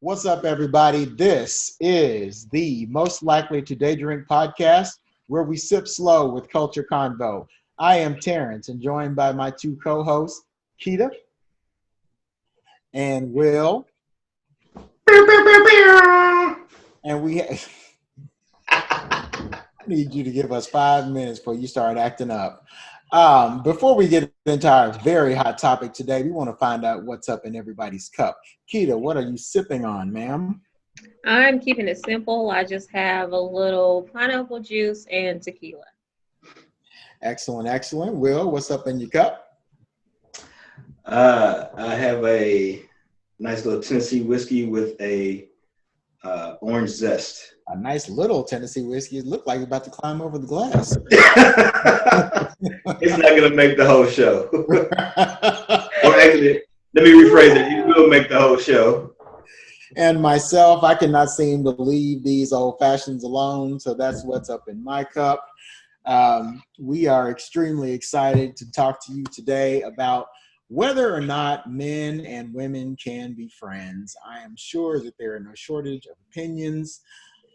What's up, everybody? This is the Most Likely to Day Drink podcast, where we sip slow with Culture Convo. I am Terrence, and joined by my two co-hosts, Keita and Will. And I need you to give us 5 minutes before you start acting up. Before we get into our very hot topic today, we want to find out what's up in everybody's cup. Keita, what are you sipping on, ma'am? I'm keeping it simple. I just have a little pineapple juice and tequila. Excellent, excellent. Will, what's up in your cup? I have a nice little Tennessee whiskey with a orange zest. A nice little Tennessee whiskey. It looked like it's about to climb over the glass. It's not going to make the whole show. Or actually, let me rephrase it. It will make the whole show. And myself, I cannot seem to leave these old fashions alone, so that's what's up in my cup. We are extremely excited to talk to you today about whether or not men and women can be friends. I am sure that there are no shortage of opinions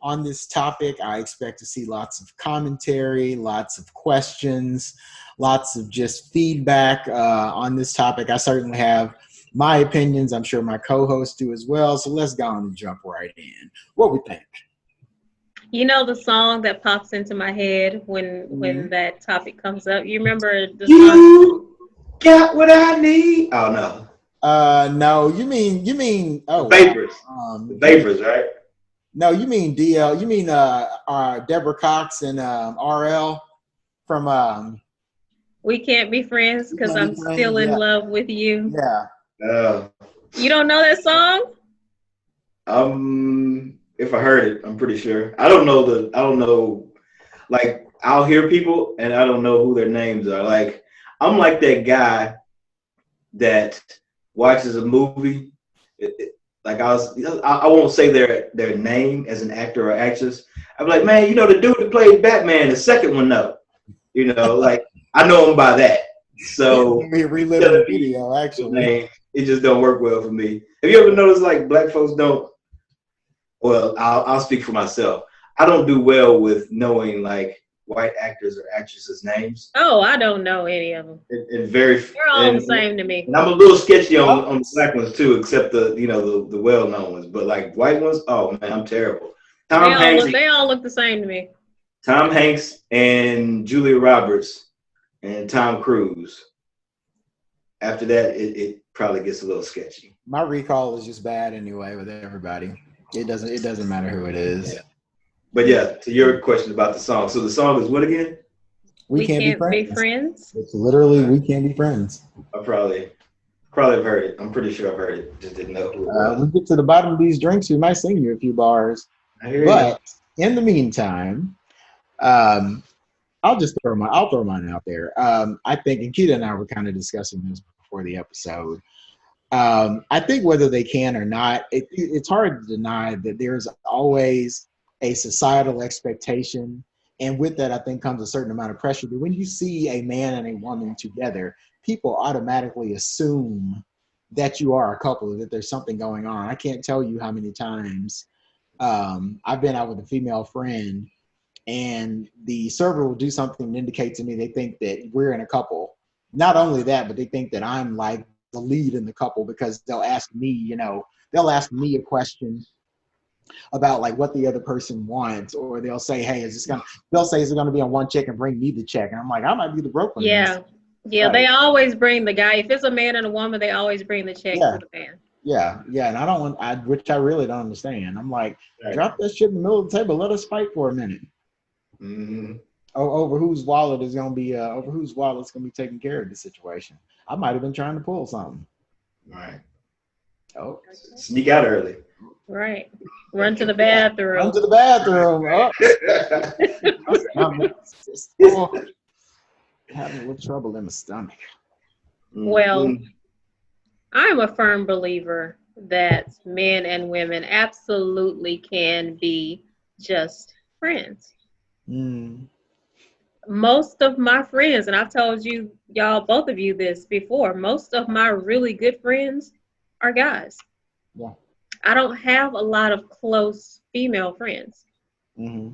on this topic. I expect to see lots of commentary, lots of questions, lots of just feedback on this topic. I certainly have my opinions. I'm sure my co-hosts do as well. So let's go on and jump right in. What we think? You know the song that pops into my head when that topic comes up? You remember the song? You got what I need. Oh, no. No, you mean Vapors. The Vapors, right? No, you mean DL. You mean Deborah Cox and RL from We Can't Be Friends because I'm still in love with you. Yeah. You don't know that song? If I heard it, I'm pretty sure. I don't know. Like, I'll hear people and I don't know who their names are. Like, I'm like that guy that watches a movie. I won't say their name as an actor or actress. I'm like, man, the dude that played Batman, the second one, though. Like, I know him by that. So we reliving the video, actually. It just don't work well for me. Have you ever noticed, like, black folks don't? Well, I'll speak for myself. I don't do well with knowing, like, white actors or actresses' names. Oh, I don't know any of them. They're all the same to me. And I'm a little sketchy on the black ones too, except the well-known ones. But like white ones, oh man, I'm terrible. They all look the same to me. Tom Hanks and Julia Roberts and Tom Cruise. After that, it probably gets a little sketchy. My recall is just bad anyway with everybody. It doesn't matter who it is. Yeah. But yeah, to your question about the song. So the song is what again? We can't be friends. It's literally We Can't Be Friends. I probably have heard it. I'm pretty sure I've heard it. Just didn't know who it was. We get to the bottom of these drinks, we might sing you a few bars. But in the meantime, I'll throw mine out there. I think, and Keita and I were kind of discussing this before the episode. I think whether they can or not, it's hard to deny that there's always a societal expectation. And with that, I think comes a certain amount of pressure. But when you see a man and a woman together, people automatically assume that you are a couple, that there's something going on. I can't tell you how many times I've been out with a female friend and the server will do something to indicate to me they think that we're in a couple. Not only that, but they think that I'm like the lead in the couple because they'll ask me a question about like what the other person wants, or they'll say, hey, is it gonna be on one check and bring me the check? And I'm like, I might be the broke one. Yeah. Right. They always bring the guy. If it's a man and a woman, they always bring the check to the man. Yeah. And which I really don't understand. I'm like, drop that shit in the middle of the table. Let us fight for a minute. Mm-hmm. Over whose wallet's gonna be taking care of the situation. I might have been trying to pull something. Right. Oh. Sneak out early. Right. Run to the bathroom. Oh. Having a little trouble in the stomach. Well, I'm a firm believer that men and women absolutely can be just friends. Most of my friends, and I've told both of you this before, most of my really good friends are guys. Yeah. I don't have a lot of close female friends. Mm-hmm.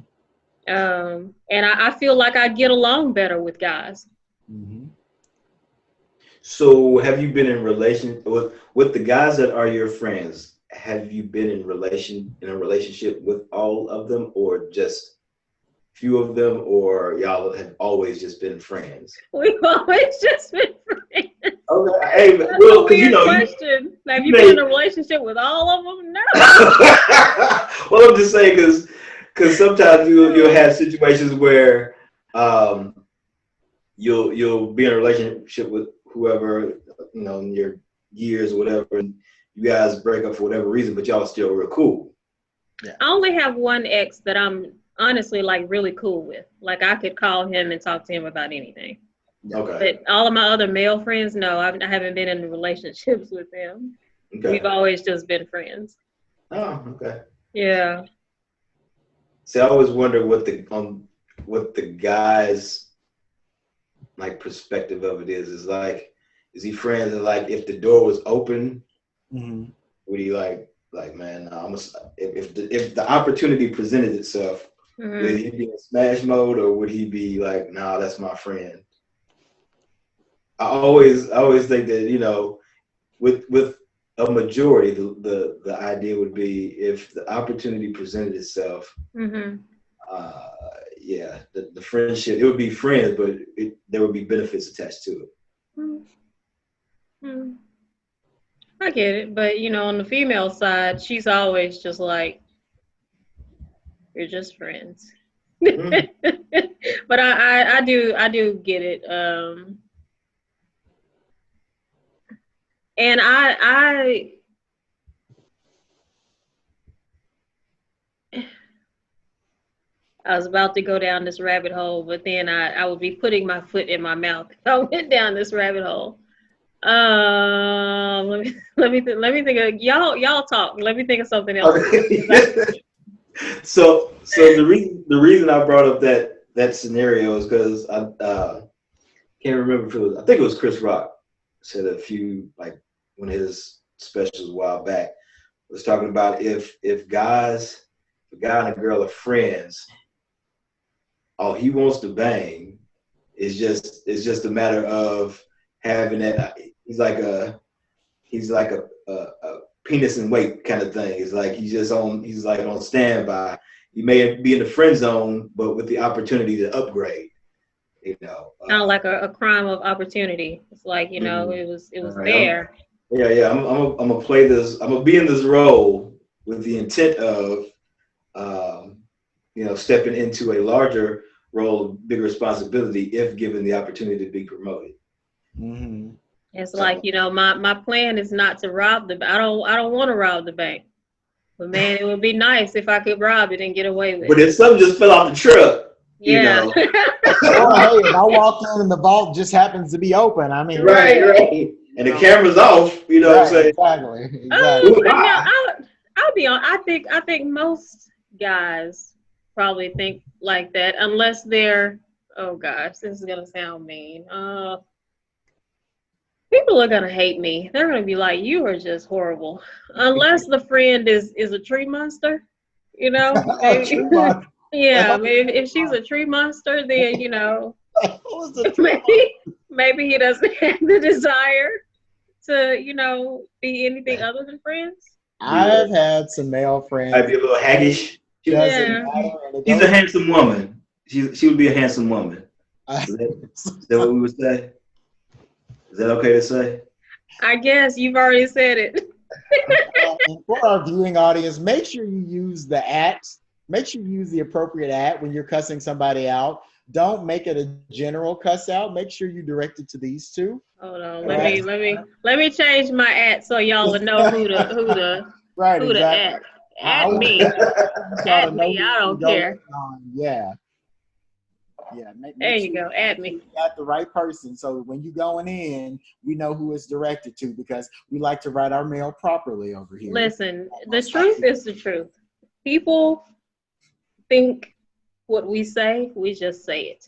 And I feel like I get along better with guys. Mm-hmm. So have you been in relation with the guys that are your friends? Have you been in a relationship with all of them, or just few of them, or y'all have always just been friends? We've always just been friends. Okay. Hey, That's well, a 'cause, you weird know, question. Have you been in a relationship with all of them? No. well, I'm just saying because sometimes you'll have situations where you'll be in a relationship with whoever, you know, in your years or whatever, and you guys break up for whatever reason, but y'all still real cool. Yeah. I only have one ex that I'm honestly like really cool with. Like I could call him and talk to him about anything. Okay. But all of my other male friends, no, I haven't been in relationships with them. Okay. We've always just been friends. Oh, okay. Yeah. See, I always wonder what the guys like perspective of it is like, is he friends and like if the door was open, Mm-hmm. would he like man, if the opportunity presented itself, would he be in smash mode or would he be like, nah, that's my friend? I always think that, you know, with a majority, the idea would be if the opportunity presented itself, yeah, the friendship, it would be friends, but there would be benefits attached to it. Mm-hmm. I get it, but you know, on the female side, she's always just like, you're just friends. But I do get it. And I was about to go down this rabbit hole, but then I would be putting my foot in my mouth if I went down this rabbit hole. Let me think of y'all talk. Let me think of something else. Okay. So the reason I brought up that scenario is because I can't remember if it was, I think it was Chris Rock said a few, like one of his specials a while back, was talking about if a guy and a girl are friends, all he wants to bang is just a matter of having that. He's like a penis and weight kind of thing. It's like he's like on standby. He may be in the friend zone, but with the opportunity to upgrade. You know, kind of like a crime of opportunity. It's like, you know, it was right, there. I'm gonna play this. I'm gonna be in this role with the intent of, you know, stepping into a larger role of big responsibility if given the opportunity to be promoted. Mm-hmm. It's like, you know, my plan is not to rob the. I don't want to rob the bank, but man, it would be nice if I could rob it and get away with it. But if something just fell off the truck, yeah. You know. Well, hey, if I walk in and the vault just happens to be open, I mean, right. And the camera's off, you know what I'm saying? Exactly. I'll be on. I think most guys probably think like that, unless they're. Oh gosh, this is gonna sound mean. People are gonna hate me. They're gonna be like, "You are just horrible." Unless the friend is a tree monster, you know. Yeah, if she's a tree monster, then you know, maybe he doesn't have the desire to, you know, be anything other than friends. I've had some male friends. I'd be a little haggish. Yeah. She's a handsome woman. She would be a handsome woman. Is that what we would say? Is that okay to say? I guess you've already said it. For our viewing audience, make sure you use the at. Make sure you use the appropriate at when you're cussing somebody out. Don't make it a general cuss out. Make sure you direct it to these two. Hold on, let me change my at so y'all would know who to right, who exactly. to at me. At me, I don't care. Yeah. There you go. At me. You got the right person. So when you're going in, we know who it's directed to because we like to write our mail properly over here. Listen, the truth is the truth. People think what we say, we just say it.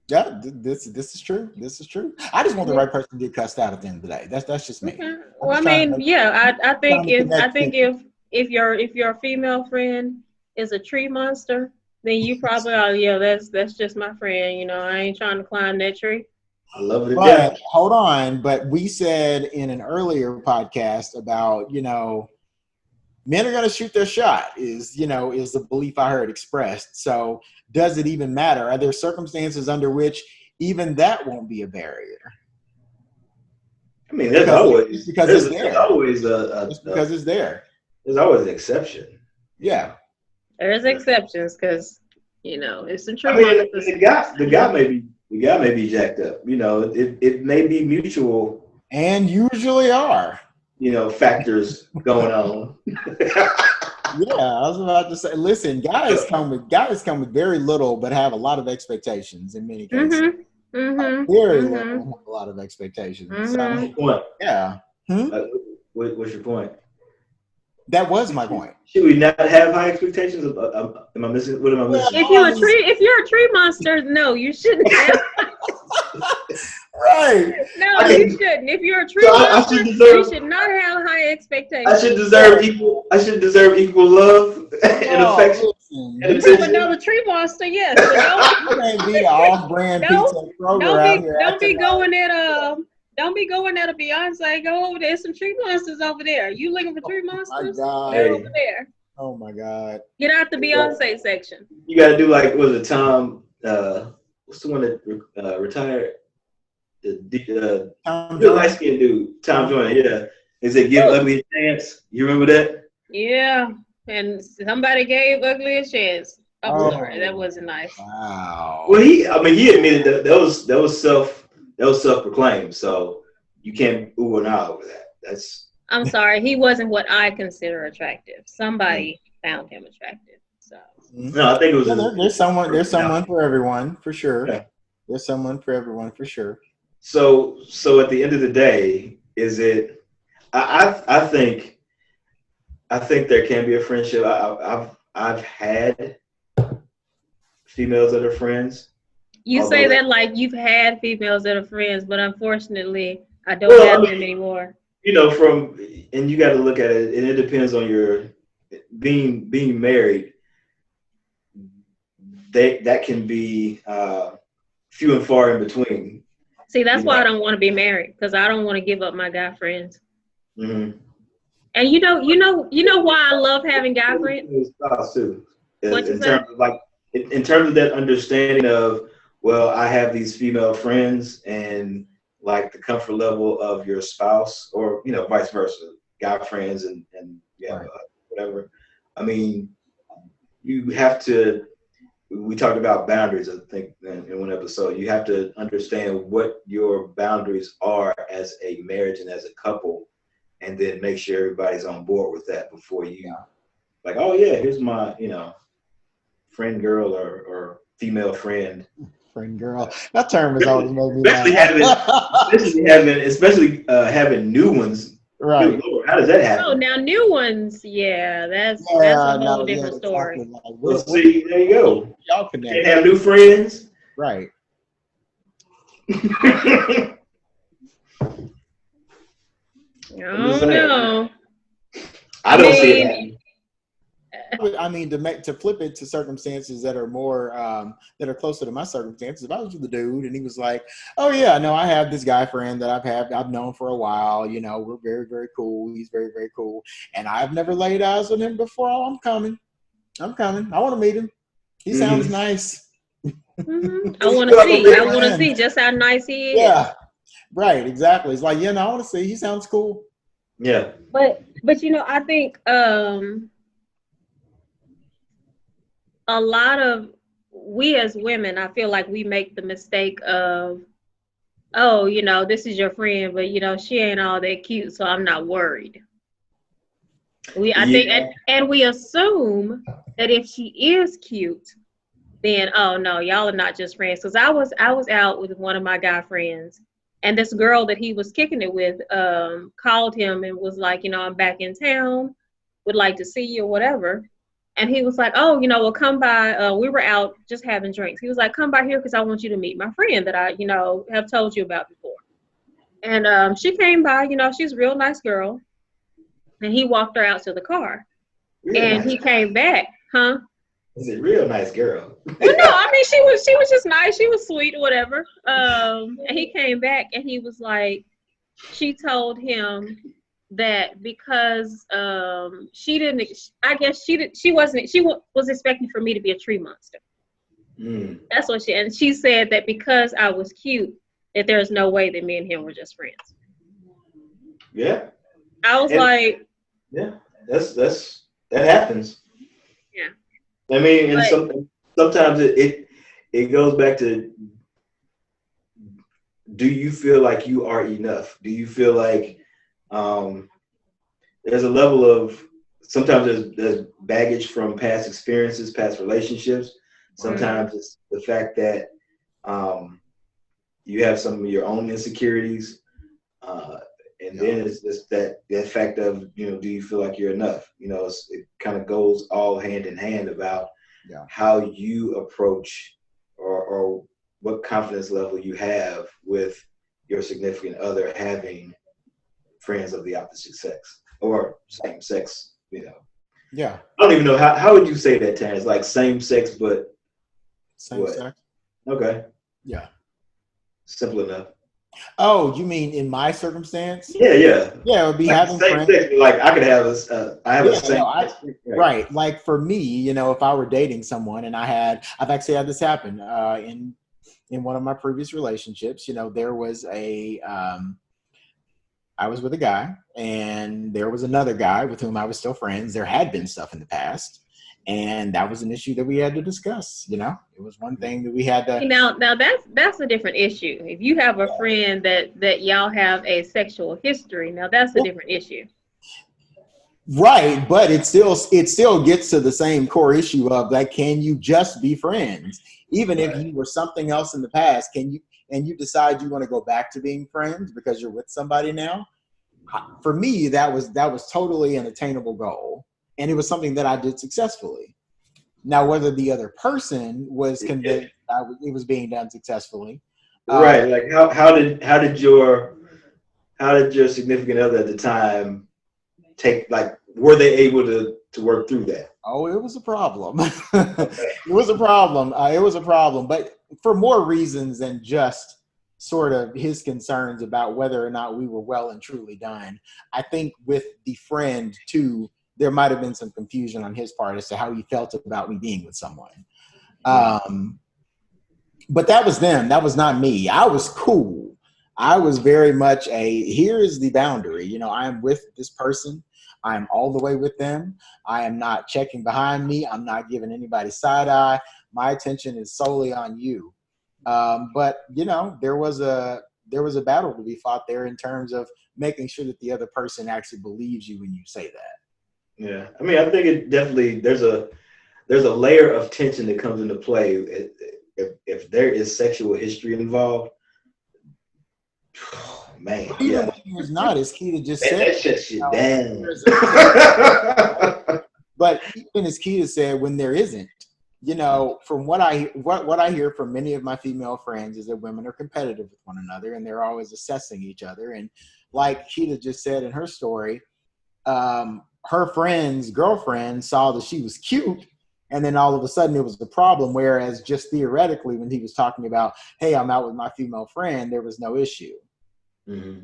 Yeah, this is true. This is true. I just want the right person to get cussed out at the end of the day. That's just me. Okay. Well, I mean, yeah, I think if if your female friend is a tree monster, then you probably are. Yeah, that's just my friend. You know, I ain't trying to climb that tree. I love it. But hold on. But we said in an earlier podcast about, men are going to shoot their shot is the belief I heard expressed. So does it even matter? Are there circumstances under which even that won't be a barrier? I mean, there's always because it's there. There's always because it's there. There's always an exception. Yeah. There's exceptions because it's some true. I mean, the guy may be jacked up. It may be mutual, and usually are. Factors going on. Yeah, I was about to say. Listen, guys come with very little, but have a lot of expectations in many cases. Very little, have a lot of expectations. So, yeah. What's your point? That was my point. Should we not have high expectations? Am I missing? What am I missing? If you're a tree monster, no, you shouldn't have. Right. No, you shouldn't. If you're a tree monster, you should not have high expectations. I should deserve equal love and affection. From another tree monster, yes. You can't be an off-brand pizza Kroger out here. Don't be going at a Beyonce. Go over there. Some tree monsters over there. You looking for tree monsters? They're over there. Oh my God. Get out the Beyonce section. You got to do like, was it Tom? What's the one that retired? The light skinned dude, Tom Joyner. Yeah. Is it Give Ugly a Chance? You remember that? Yeah. And somebody gave Ugly a chance. I'm sorry. That wasn't nice. Wow. Well, he admitted that was self-proclaimed. So you can't ooh and ah over that. I'm sorry. He wasn't what I consider attractive. Somebody found him attractive. So. No, I think it was. There's someone for everyone, for sure. Yeah. There's someone for everyone, for sure. So at the end of the day, is it? I think there can be a friendship. I've had females that are friends. You say that like you've had females that are friends, but unfortunately, I don't have them anymore. And you got to look at it, and it depends on your being married. That can be few and far in between. See, that's why I don't want to be married, because I don't want to give up my guy friends. Mm-hmm. And you know why I love having guy friends? Too. In terms of that understanding of, well, I have these female friends, and like the comfort level of your spouse, or vice versa, guy friends and right. Whatever. I mean, you have to. We talked about boundaries, I think, in one episode. You have to understand what your boundaries are as a marriage and as a couple, and then make sure everybody's on board with that before you, like, oh yeah, here's my, friend girl or female friend. Friend girl. That term has always made me laugh. Especially having new ones. Right. Lord, how does that happen? Oh, now new ones, that's a whole different story. Exactly. Well, see, there you go. Y'all connect. Can't have new friends. Right. I don't know. I don't see it. I mean, to flip it to circumstances that are more that are closer to my circumstances. If I was with a dude and he was like, "Oh yeah, no, I have this guy friend that I've known for a while. We're very, very cool. He's very, very cool, and I've never laid eyes on him before. Oh, I'm coming. I want to meet him. He sounds nice. Mm-hmm. I want to see just how nice he is. Yeah, right. Exactly. It's like, I want to see. He sounds cool. Yeah. But I think a lot of we as women, I feel like we make the mistake of, oh, this is your friend, but she ain't all that cute, so I'm not worried. I think, and we assume that if she is cute, then oh no, y'all are not just friends. Because I was out with one of my guy friends, and this girl that he was kicking it with called him and was like, I'm back in town, would like to see you or whatever. And he was like, oh, well, come by. We were out just having drinks. He was like, come by here because I want you to meet my friend that I, have told you about before. And she came by, she's a real nice girl. And he walked her out to the car. and he came back, huh? He's a real nice girl. Well, no, I mean she was just nice. She was sweet or whatever. And he came back and he was like, she told him that because she didn't, I guess she was expecting for me to be a tree monster. That's what she said that because I was cute, that there's no way that me and him were just friends. Yeah. I was like, yeah, that happens. Yeah. I mean, and sometimes it goes back to, do you feel like you are enough? Do you feel like there's a level of, sometimes there's baggage from past experiences, past relationships. Sometimes it's the fact that you have some of your own insecurities. And then it's just that fact of, do you feel like you're enough? It kind of goes all hand in hand about how you approach or what confidence level you have with your significant other having friends of the opposite sex or same sex, Yeah. I don't even know how would you say that, Terrence? Like same sex, but same sex. Okay. Yeah. Simple enough. Oh, you mean in my circumstance? Yeah. Yeah, it would be like having same friends. Sex, like I could have a same sex. Right. Like for me, if I were dating someone and I've actually had this happen in one of my previous relationships. There was I was with a guy and there was another guy with whom I was still friends. There had been stuff in the past. And that was an issue that we had to discuss. It was one thing that we had to. Now that's a different issue. If you have a friend that y'all have a sexual history, now that's a different issue. Right, but it still gets to the same core issue of like, can you just be friends, even if you were something else in the past? Can you? And you decide you want to go back to being friends because you're with somebody now. For me, that was totally an attainable goal. And it was something that I did successfully. Now, whether the other person was convinced it was being done successfully, right? Like how did your significant other at the time were they able to work through that? Oh, it was a problem. It was a problem, but for more reasons than just sort of his concerns about whether or not we were well and truly done. I think with the friend too, there might have been some confusion on his part as to how he felt about me being with someone. But that was them. That was not me. I was cool. I was very much here is the boundary. I am with this person. I am all the way with them. I am not checking behind me. I'm not giving anybody side eye. My attention is solely on you. But there was a battle to be fought there in terms of making sure that the other person actually believes you when you say that. Yeah, I mean, I think it definitely there's a layer of tension that comes into play if there is sexual history involved. Oh, man, even when there's not, it's key to just say that shit down. But even as Keita said, when there isn't, from what I hear from many of my female friends is that women are competitive with one another and they're always assessing each other. And like Keita just said in her story, her friend's girlfriend saw that she was cute, and then all of a sudden it was a problem. Whereas just theoretically, when he was talking about, hey, I'm out with my female friend, there was no issue. Mm-hmm.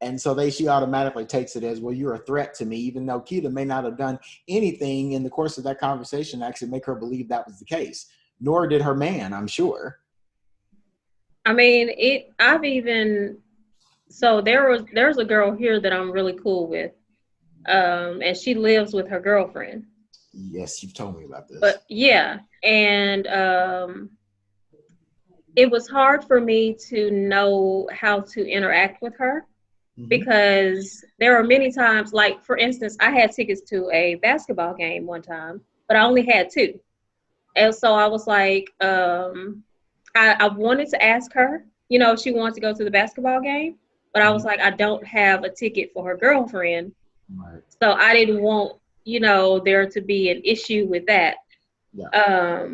And so she automatically takes it as, well, you're a threat to me, even though Keita may not have done anything in the course of that conversation to actually make her believe that was the case. Nor did her man, I'm sure. I mean, there's a girl here that I'm really cool with. And she lives with her girlfriend. Yes, you've told me about this. But yeah, and it was hard for me to know how to interact with her because there are many times, like for instance, I had tickets to a basketball game one time, but I only had 2. And so I was like, I wanted to ask her, if she wanted to go to the basketball game, but I was like, I don't have a ticket for her girlfriend. Right. So I didn't want, there to be an issue with that. Yeah.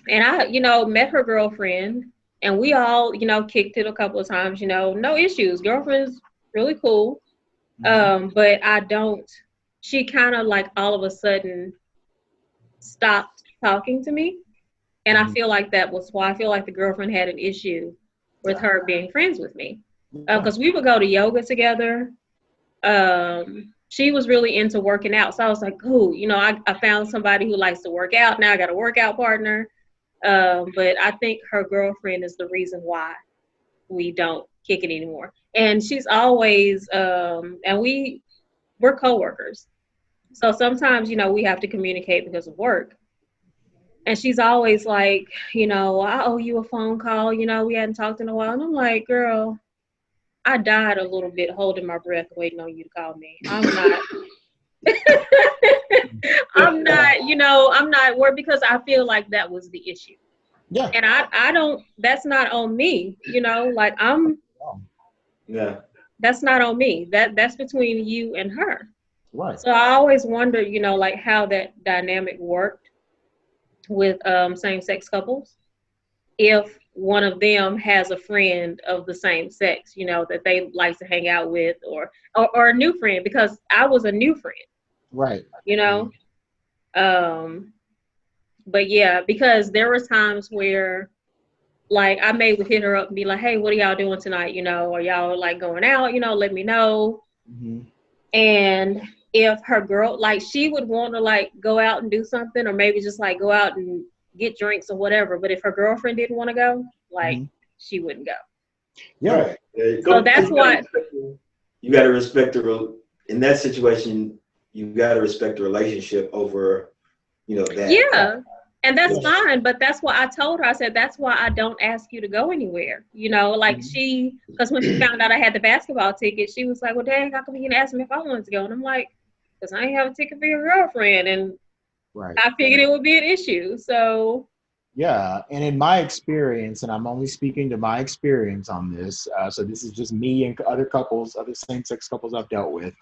And I, met her girlfriend and we all, kicked it a couple of times, no issues. Girlfriend's really cool. But I don't she kind of like all of a sudden stopped talking to me. And I feel like that was why I feel like the girlfriend had an issue with her being friends with me. Because we would go to yoga together. She was really into working out. So I was like, oh, you know, I found somebody who likes to work out. Now I got a workout partner. But I think her girlfriend is the reason why we don't kick it anymore. And she's always, and we're coworkers. So sometimes, you know, we have to communicate because of work. And she's always like, you know, I owe you a phone call. You know, we hadn't talked in a while. And I'm like, girl, I died a little bit holding my breath waiting on you to call me. I'm not, you know, I'm not worried because I feel like that was the issue. Yeah. And I don't, that's not on me, you know, like that's not on me. That's between you and her. Right. So I always wonder, you know, like how that dynamic worked with same-sex couples, if one of them has a friend of the same sex, you know, that they like to hang out with, or a new friend, because I was a new friend, right? You know, but yeah, because there were times where, like, I may would hit her up and be like, "Hey, what are y'all doing tonight? You know, are y'all like going out? You know, let me know." Mm-hmm. And if her girl, like, she would want to like go out and do something, or maybe just like go out and get drinks or whatever. But if her girlfriend didn't want to go, like, she wouldn't go. Yeah. Right. So that's why you got to respect the in that situation. You got to respect the relationship over, you know, that. Yeah. And that's fine, but that's why I told her, I said, that's why I don't ask you to go anywhere. You know, like because when she found out I had the basketball ticket, she was like, well, dang, how come you didn't ask me if I wanted to go? And I'm like, because I ain't have a ticket for your girlfriend. And I figured it would be an issue. So. Yeah. And in my experience, and I'm only speaking to my experience on this, so this is just me and other couples, other same-sex couples I've dealt with.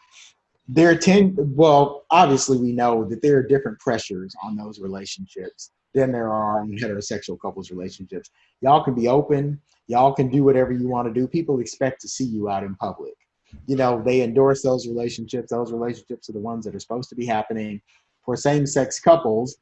Obviously we know that there are different pressures on those relationships than there are on heterosexual couples relationships. Y'all can be open. Y'all can do whatever you want to do. People expect to see you out in public. You know, they endorse those relationships. Those relationships are the ones that are supposed to be happening. For same-sex couples,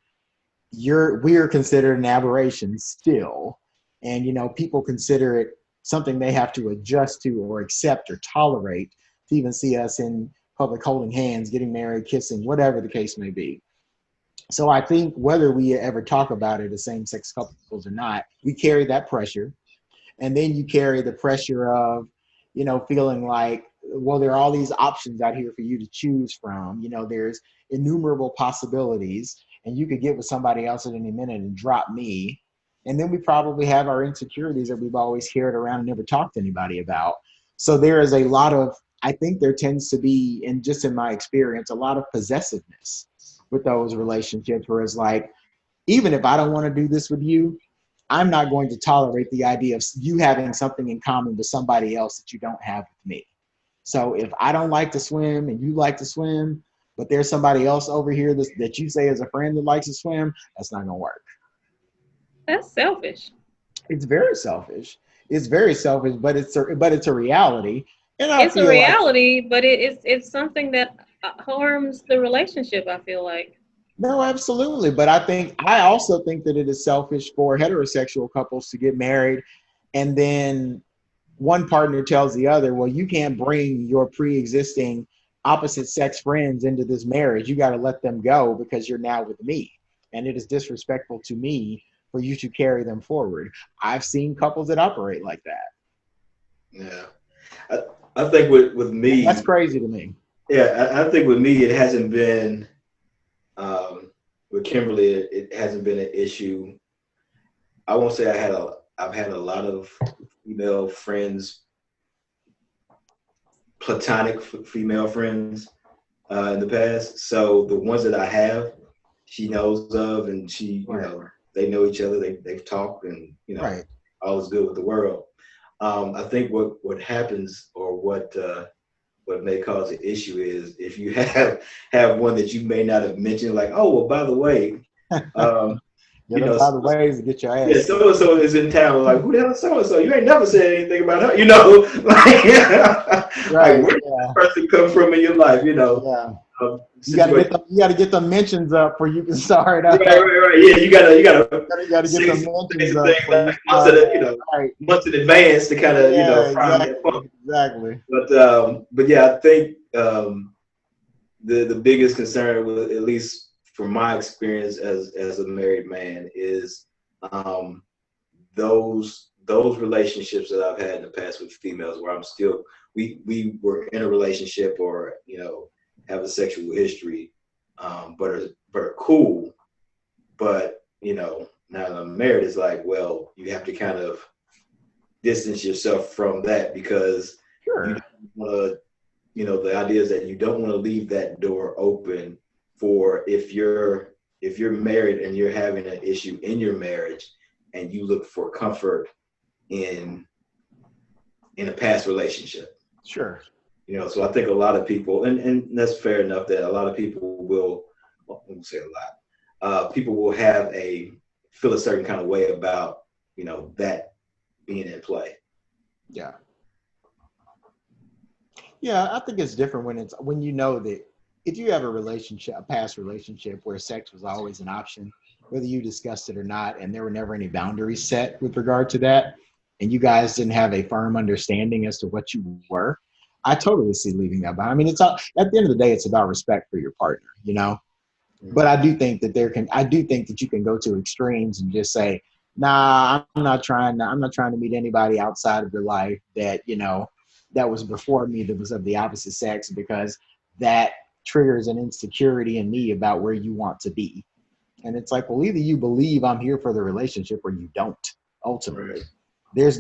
we are considered an aberration still. And, you know, people consider it something they have to adjust to or accept or tolerate to even see us in public holding hands, getting married, kissing, whatever the case may be. So I think whether we ever talk about it as same-sex couples or not, we carry that pressure. And then you carry the pressure of, you know, feeling like, well, there are all these options out here for you to choose from. You know, there's innumerable possibilities, and you could get with somebody else at any minute and drop me. And then we probably have our insecurities that we've always carried around and never talked to anybody about. So there is a lot of, I think there tends to be, and just in my experience, a lot of possessiveness with those relationships, where it's like, even if I don't want to do this with you, I'm not going to tolerate the idea of you having something in common with somebody else that you don't have with me. So if I don't like to swim and you like to swim, but there's somebody else over here that you say is a friend that likes to swim, that's not going to work. That's selfish. It's very selfish. It's very selfish, but it's a reality. And it's a reality, but it's something that harms the relationship, I feel like. No, absolutely. But I also think that it is selfish for heterosexual couples to get married and then one partner tells the other, well, you can't bring your pre-existing opposite sex friends into this marriage. You got to let them go because you're now with me. And it is disrespectful to me for you to carry them forward. I've seen couples that operate like that. Yeah. I think with me, that's crazy to me. Yeah, I think with me, it hasn't been, with Kimberly, it hasn't been an issue. I won't say I've had a lot of female friends, platonic female friends in the past. So the ones that I have, she knows of, and you know, they know each other. They've talked, and you know, all is good with the world. I think what happens, or what may cause an issue, is if you have one that you may not have mentioned, like, oh, well, by the way, you know, by the ways to get your ass. Yeah, so and so is in town. Like, who the hell is so and so? You ain't never said anything about her, you know. Like, like where did this person come from in your life, you know? You gotta get the mentions up for you can start. Right. Yeah, you gotta get the mentions up like months in advance to kind of prime that pump. Exactly. But yeah, I think the biggest concern, with, at least from my experience as a married man, is those relationships that I've had in the past with females where I'm still we were in a relationship or have a sexual history, but are cool, but now that I'm married, it's like, well, you have to kind of distance yourself from that because you don't want to, the idea is that you don't want to leave that door open for if you're married and you're having an issue in your marriage and you look for comfort in a past relationship. Sure. So I think a lot of people, and that's fair enough that a lot of people will, well, I won't say a lot, people will feel a certain kind of way about, that being in play. Yeah. Yeah, I think it's different when you know that if you have a past relationship where sex was always an option, whether you discussed it or not, and there were never any boundaries set with regard to that, and you guys didn't have a firm understanding as to what you were, I totally see leaving that behind. I mean, it's all, at the end of the day, it's about respect for your partner, But I do think that you can go to extremes and just say, nah, I'm not trying to meet anybody outside of your life that, that was before me that was of the opposite sex, because that triggers an insecurity in me about where you want to be. And it's like, well, either you believe I'm here for the relationship or you don't, ultimately. Right. There's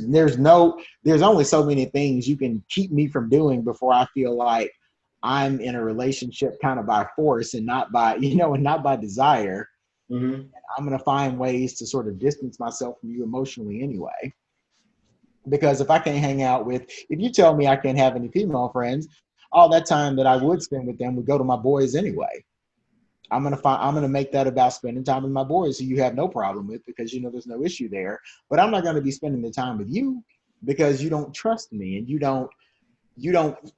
only so many things you can keep me from doing before I feel like I'm in a relationship kind of by force and not by, and not by desire. Mm-hmm. I'm going to find ways to sort of distance myself from you emotionally anyway. Because if you tell me I can't have any female friends, all that time that I would spend with them would go to my boys anyway. I'm going to make that about spending time with my boys who you have no problem with because, there's no issue there. But I'm not going to be spending the time with you because you don't trust me, and you don't,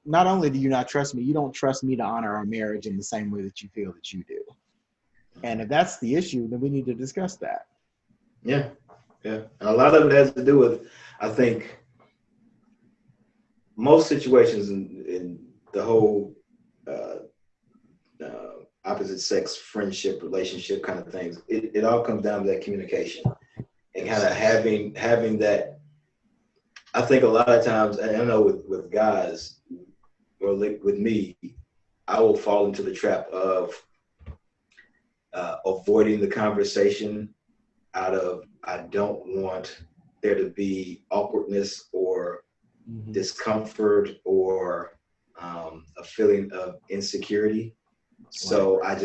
not only do you not trust me, you don't trust me to honor our marriage in the same way that you feel that you do. And if that's the issue, then we need to discuss that. Yeah. Yeah. And a lot of it has to do with, I think, most situations in the whole opposite sex friendship, relationship kind of things, it all comes down to that communication and kind of having that. I think a lot of times, and I know with guys, or with me, I will fall into the trap of avoiding the conversation out of, I don't want there to be awkwardness or discomfort or a feeling of insecurity. So I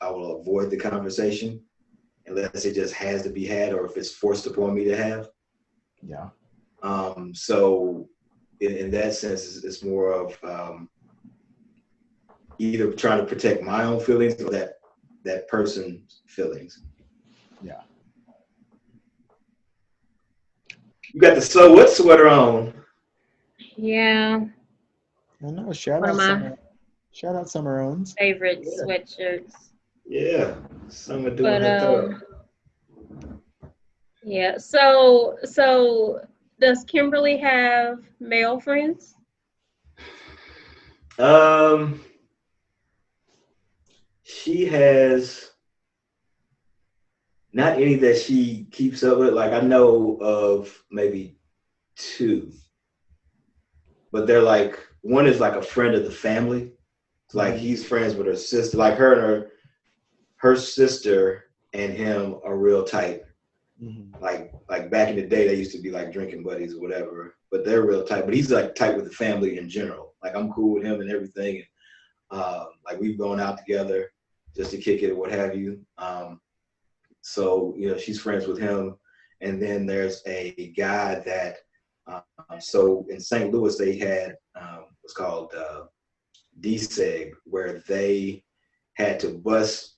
will avoid the conversation unless it just has to be had or if it's forced upon me to have. Yeah. So in that sense, it's more of either trying to protect my own feelings or that person's feelings. Yeah. You got the So What sweater on. Yeah. I know. Shout out Summer Owens. Favorite sweatshirts. Yeah. Summer doing her thing. Yeah. So does Kimberly have male friends? She has not any that she keeps up with. Like I know of maybe two, but they're like, one is like a friend of the family. Like he's friends with her sister, like her and her sister and him are real tight. Mm-hmm. Like back in the day, they used to be like drinking buddies or whatever, but they're real tight. But he's like tight with the family in general. Like I'm cool with him and everything. And like we've gone out together just to kick it or what have you. So, she's friends with him. And then there's a guy that, so in St. Louis, they had what's called DSEG, where they had to bus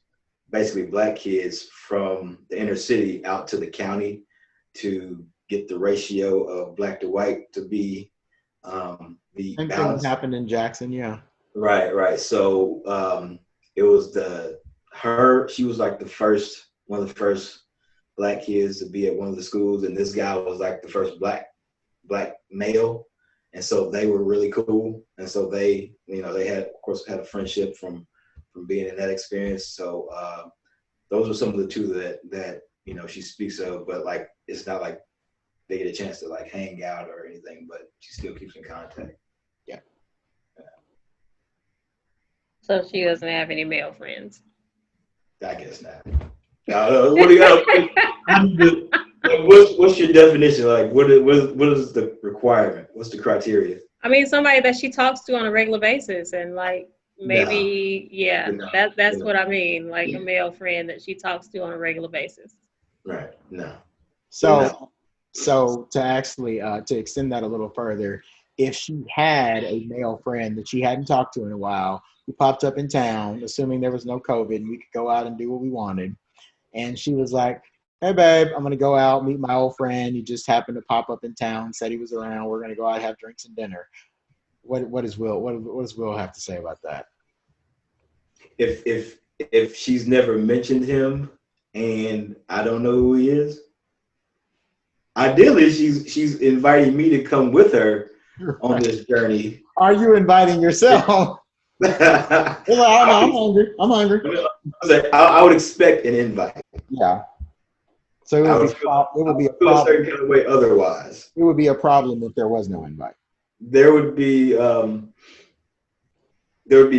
basically black kids from the inner city out to the county to get the ratio of black to white to be the same thing happened in Jackson, yeah. Right. So it was she was like one of the first black kids to be at one of the schools, and this guy was like the first black male, and so they were really cool, and so they had, of course, had a friendship from being in that experience. So those were some of the two that she speaks of, but like it's not like they get a chance to like hang out or anything, but she still keeps in contact. Yeah. So she doesn't have any male friends. I guess not. What do you got? What's your definition? Like, what is the requirement? What's the criteria? I mean, somebody that she talks to on a regular basis, and like maybe, that's what I mean. Like a male friend that she talks to on a regular basis. Right. No. So to actually to extend that a little further, if she had a male friend that she hadn't talked to in a while, who popped up in town, assuming there was no COVID and we could go out and do what we wanted, and she was like, "Hey babe, I'm gonna go out, meet my old friend. He just happened to pop up in town, said he was around. We're gonna go out, have drinks and dinner." What does Will have to say about that? If she's never mentioned him and I don't know who he is, ideally she's inviting me to come with her on this journey. Are you inviting yourself? I'm hungry. I would expect an invite. Yeah. So it would be a feel a certain problem. kind of way otherwise. It would be a problem if there was no invite. There would be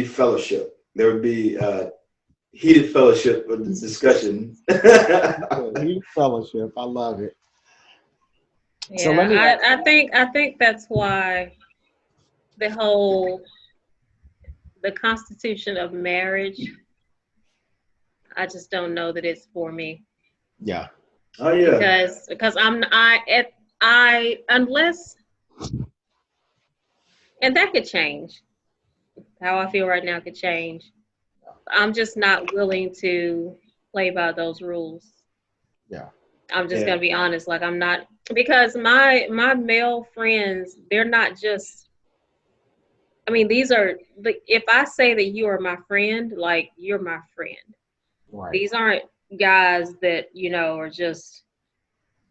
fellowship. There would be heated fellowship or discussion. Heated fellowship. I love it. Yeah, so I think that's why the constitution of marriage, I just don't know that it's for me. Yeah. Oh yeah. Because unless, and that could change. How I feel right now could change. I'm just not willing to play by those rules. Yeah. I'm just gonna be honest. Like I'm not, because my male friends, they're not just, I mean, these are, if I say that you are my friend, like you're my friend. Right. These aren't guys that, are just,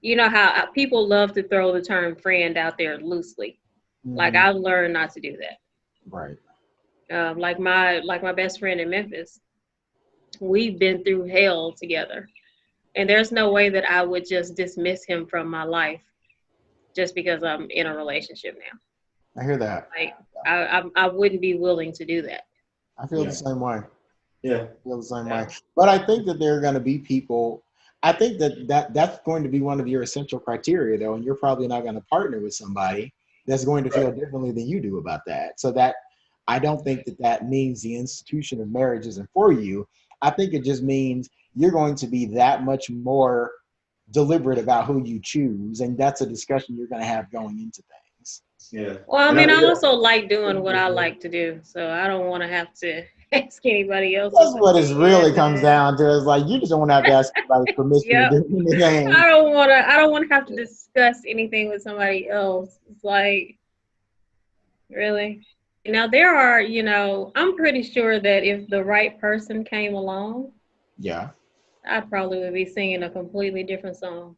how people love to throw the term friend out there loosely. Mm-hmm. Like I've learned not to do that. Right. Like my best friend in Memphis, we've been through hell together. And there's no way that I would just dismiss him from my life just because I'm in a relationship now. I hear that. Like I wouldn't be willing to do that. I feel the same way. Yeah. I feel the same way. But I think that there are going to be people, I think that's going to be one of your essential criteria though, and you're probably not going to partner with somebody that's going to feel differently than you do about that. So that I don't think that means the institution of marriage isn't for you. I think it just means you're going to be that much more deliberate about who you choose, and that's a discussion you're going to have going into things. Yeah. Well, I mean, I also like doing what I like to do, so I don't want to have to ask anybody else. That's what it really comes down to. Is like you just don't want to have to ask anybody's permission to do anything. I don't want to have to discuss anything with somebody else. It's like, really? Now there are, I'm pretty sure that if the right person came along, I probably would be singing a completely different song.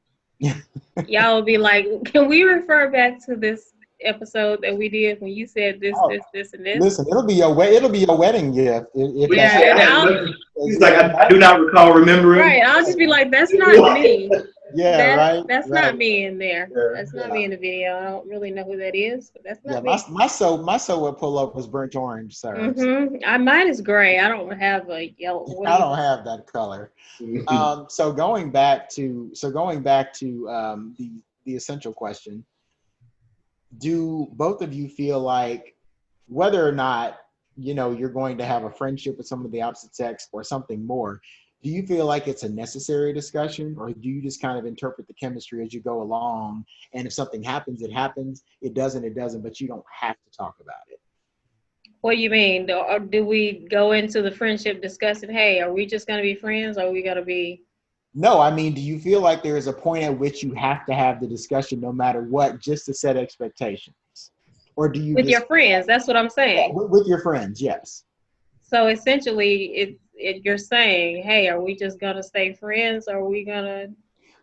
Y'all would be like, can we refer back to this episode that we did when you said this, this, and this? Listen, it'll be your wedding gift. He's like, I do not recall remembering. Right, I'll just be like, that's not me. Yeah, That's not me in there. That's not me in the video. I don't really know who that is, but that's not me. My soul would pull up was burnt orange, sir. Mm-hmm. Mine is gray. I don't have a yellow. I don't have that color. So going back to the essential question, do both of you feel like whether or not you're going to have a friendship with someone of the opposite sex or something more, do you feel like it's a necessary discussion, or do you just kind of interpret the chemistry as you go along, and if something happens, it happens, it doesn't, but you don't have to talk about it? What do you mean? Or do we go into the friendship discussing, hey, are we just going to be friends, or are we going to be? No, I mean, do you feel like there is a point at which you have to have the discussion no matter what, just to set expectations? or do you with just your friends? That's what I'm saying. with your friends? Yes. So essentially, you're saying, hey, are we just gonna stay friends? Or are we gonna?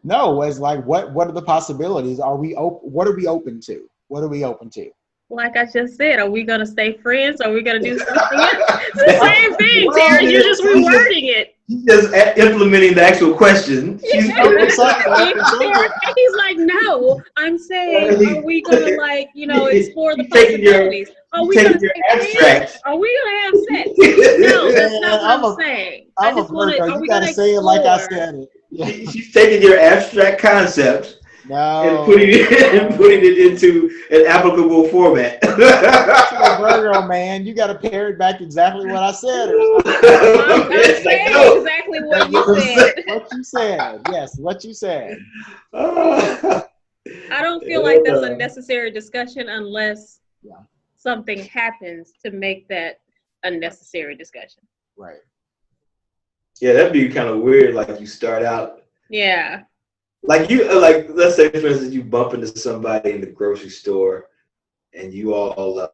No, it's like what are the possibilities? Are we open? What are we open to? What are we open to? Like I just said, are we gonna stay friends? Are we gonna do something else? It's the same thing, Terrence. You're just rewording it. She's just implementing the actual question. She's He's like, no, I'm saying, are we gonna explore the possibilities? Are we gonna stay friends? Are we gonna have sex? No, that's not what I'm saying. I just want to. Are we gonna say it like I said it? Yeah. She's taking your abstract concept. No. And putting it into an applicable format. Virgo, man, you got to pare it back exactly what I said. I'm saying exactly what you said. What you said, yes, what you said. I don't feel like that's a necessary discussion unless something happens to make that a necessary discussion. Right. Yeah, that'd be kind of weird. Like you start out. Yeah. Like let's say for instance you bump into somebody in the grocery store and you all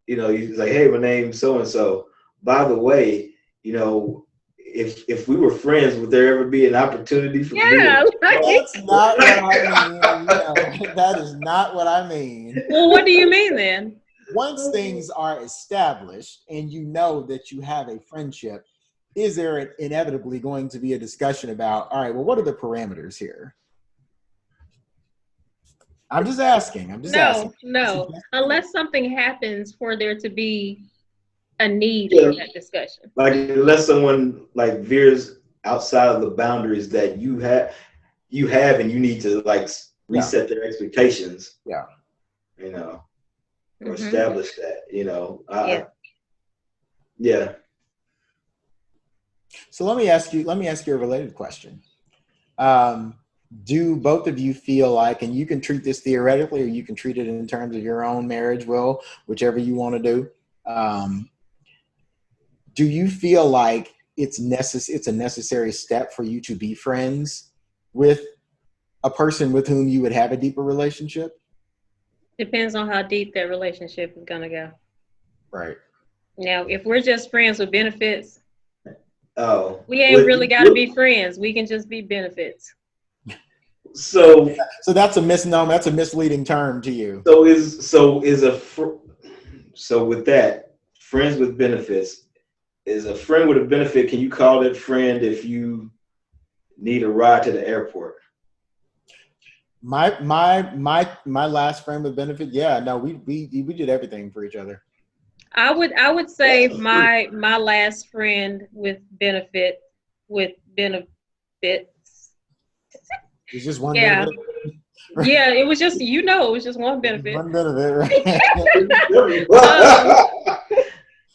you like, hey, my name's so and so. By the way, if we were friends, would there ever be an opportunity for me? That's not what I mean. That is not what I mean. Well, what do you mean then? Once things are established and you know that you have a friendship, is there inevitably going to be a discussion about, all right, well, what are the parameters here? I'm just asking. No. Unless something happens for there to be a need for that discussion. Like unless someone like veers outside of the boundaries that you have and you need to like reset their expectations. Yeah. Or establish that, yeah. So let me ask you a related question. Do both of you feel like, and you can treat this theoretically or you can treat it in terms of your own marriage, Will, whichever you want to do. Do you feel like it's a necessary step for you to be friends with a person with whom you would have a deeper relationship? Depends on how deep that relationship is going to go. Right. Now, if we're just friends with benefits, we ain't well, really got to be friends. We can just be benefits. So that's a misnomer. That's a misleading term to you. So with that, friends with benefits, is a friend with a benefit. Can you call that friend if you need a ride to the airport? My last friend with benefit, we did everything for each other. I would say my last friend with benefits. It's just one benefit. Yeah, it was just it was just one benefit. One benefit, right?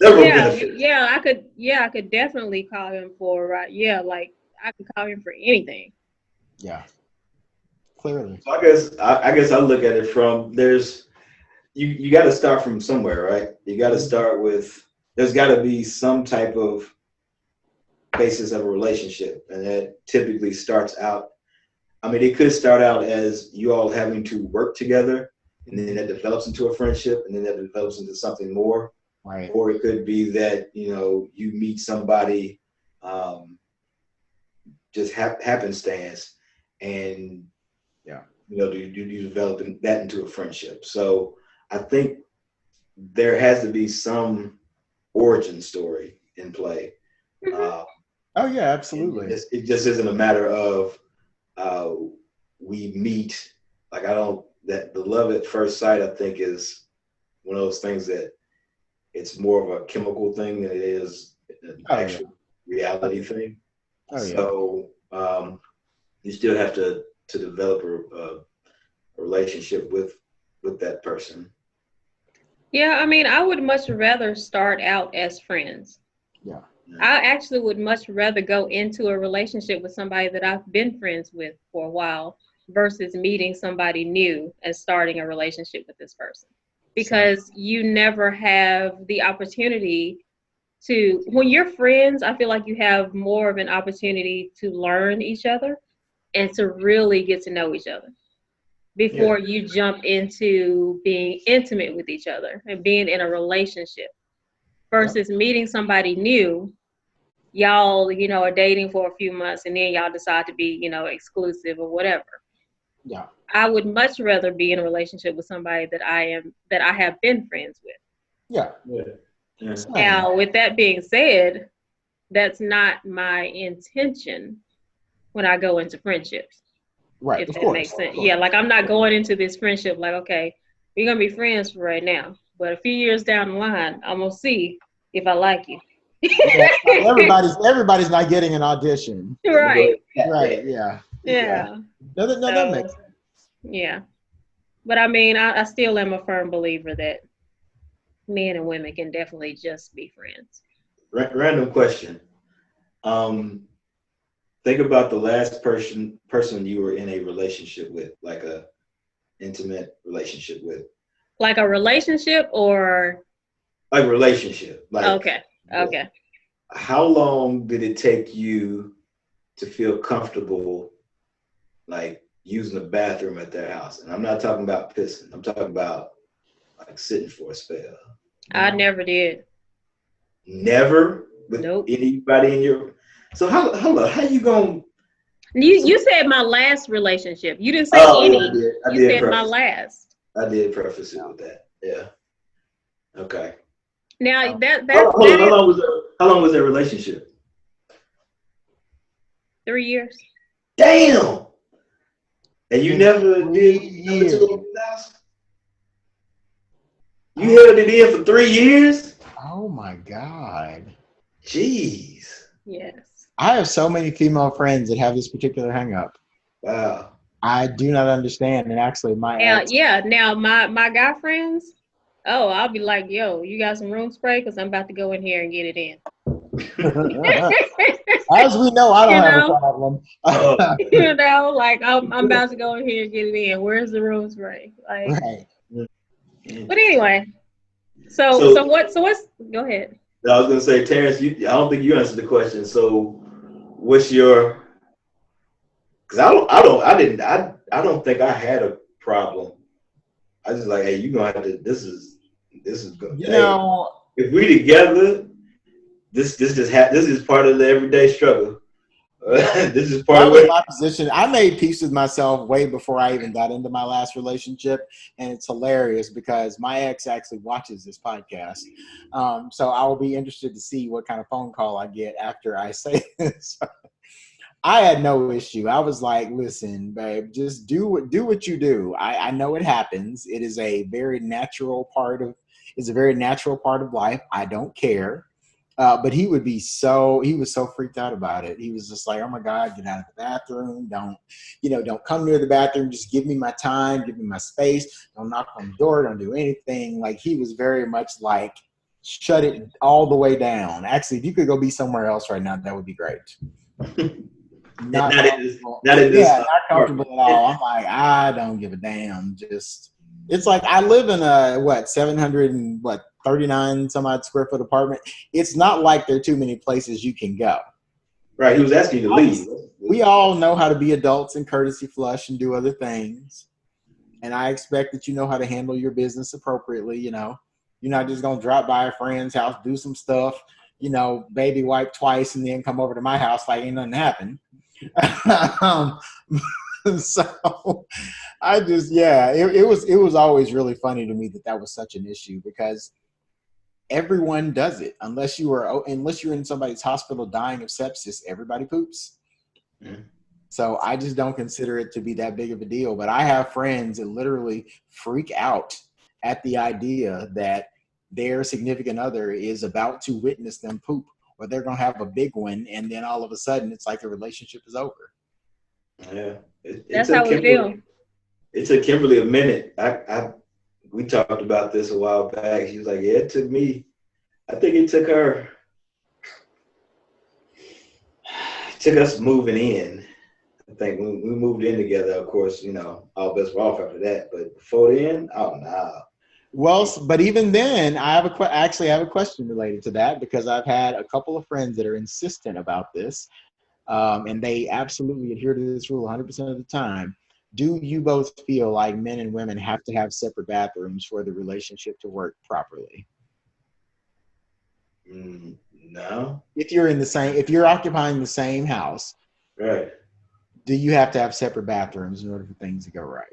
I could definitely call him for a ride. Yeah, like I could call him for anything. Yeah. Clearly. So I guess I look at it from you got to start from somewhere, right? You got to start with, there's got to be some type of basis of a relationship, and that typically starts out. I mean, it could start out as you all having to work together, and then that develops into a friendship, and then that develops into something more. Right. Or it could be that you meet somebody just happenstance, and you develop that into a friendship. So I think there has to be some origin story in play. Oh yeah, absolutely. It just isn't a matter of we meet. Like that the love at first sight, I think, is one of those things that it's more of a chemical thing than it is an actual reality thing. So you still have to develop a relationship with that person. Yeah, I mean, I would much rather start out as friends. Yeah. I actually would much rather go into a relationship with somebody that I've been friends with for a while versus meeting somebody new and starting a relationship with this person. Because you never have the opportunity to, when you're friends, I feel like you have more of an opportunity to learn each other and to really get to know each other. before you jump into being intimate with each other and being in a relationship versus meeting somebody new. Y'all, are dating for a few months and then y'all decide to be, exclusive or whatever. Yeah. I would much rather be in a relationship with somebody that I have been friends with. Yeah. Now, with that being said, that's not my intention when I go into friendships. Right. If that makes sense. Yeah, like I'm not going into this friendship like, okay, we're gonna be friends for right now. But a few years down the line, I'm gonna see if I like you. Yeah, everybody's not getting an audition. Right. Right. Yeah. Yeah. No, that makes sense. Yeah. But I mean, I still am a firm believer that men and women can definitely just be friends. Random question. Think about the last person you were in a relationship with, like a intimate relationship with. Like a relationship or? Like relationship. Like, Okay. How long did it take you to feel comfortable, like using the bathroom at their house? And I'm not talking about pissing. I'm talking about like sitting for a spell. I never did. Never with anybody in your. So how you gonna? You said my last relationship. You didn't say any. I you did said my last. I did preface it with that. Yeah. Okay. Now how long was that relationship? 3 years. Damn. And you never did you held it in for 3 years? Oh my God. Jeez. Yes. I have so many female friends that have this particular hang up. Wow. I do not understand. And actually now my guy friends, I'll be like, yo, you got some room spray? Because I'm about to go in here and get it in. As we know, I don't have a problem. Like I'm about to go in here and get it in. Where's the room spray? Like, right. But anyway, so what's go ahead. I was gonna say, Terrence, I don't think you answered the question. So what's your, because I don't think I had a problem. I just like, hey, you gonna have to, this is good. If we together, this is part of the everyday struggle. This is part of my position. I made peace with myself way before I even got into my last relationship, and it's hilarious because my ex actually watches this podcast. So I will be interested to see what kind of phone call I get after I say this. I had no issue. I was like, listen, babe, just do what you do. I know it happens. It is a very natural part of life. I don't care. But he was so freaked out about it. He was just like, oh my God, get out of the bathroom. Don't come near the bathroom. Just give me my time, give me my space. Don't knock on the door. Don't do anything. Like, he was very much like, shut it all the way down. Actually, if you could go be somewhere else right now, that would be great. Not comfortable at all. I'm like, I don't give a damn. It's like I live in a 739 some odd square foot apartment. It's not like there are too many places you can go. Right. He was asking you to leave. We all know how to be adults and courtesy flush and do other things. And I expect that you know how to handle your business appropriately. You're not just going to drop by a friend's house, do some stuff, baby wipe twice and then come over to my house like ain't nothing happened. So I just, it was always really funny to me that was such an issue because everyone does it unless you're in somebody's hospital dying of sepsis. Everybody poops. Mm-hmm. So I just don't consider it to be that big of a deal. But I have friends that literally freak out at the idea that their significant other is about to witness them poop, or they're going to have a big one, and then all of a sudden it's like the relationship is over. Yeah. That's how we feel. It took Kimberly a minute. We talked about this a while back. She was like, yeah, I think it took her. It took us moving in. I think when we moved in together, of course, all bets were off after that. But before then, oh no. Well, but even then, I actually have a question related to that because I've had a couple of friends that are insistent about this. And they absolutely adhere to this rule 100% of the time. do you both feel like men and women have to have separate bathrooms for the relationship to work properly? No. If you're occupying the same house, Right. do you have to have separate bathrooms in order for things to go right?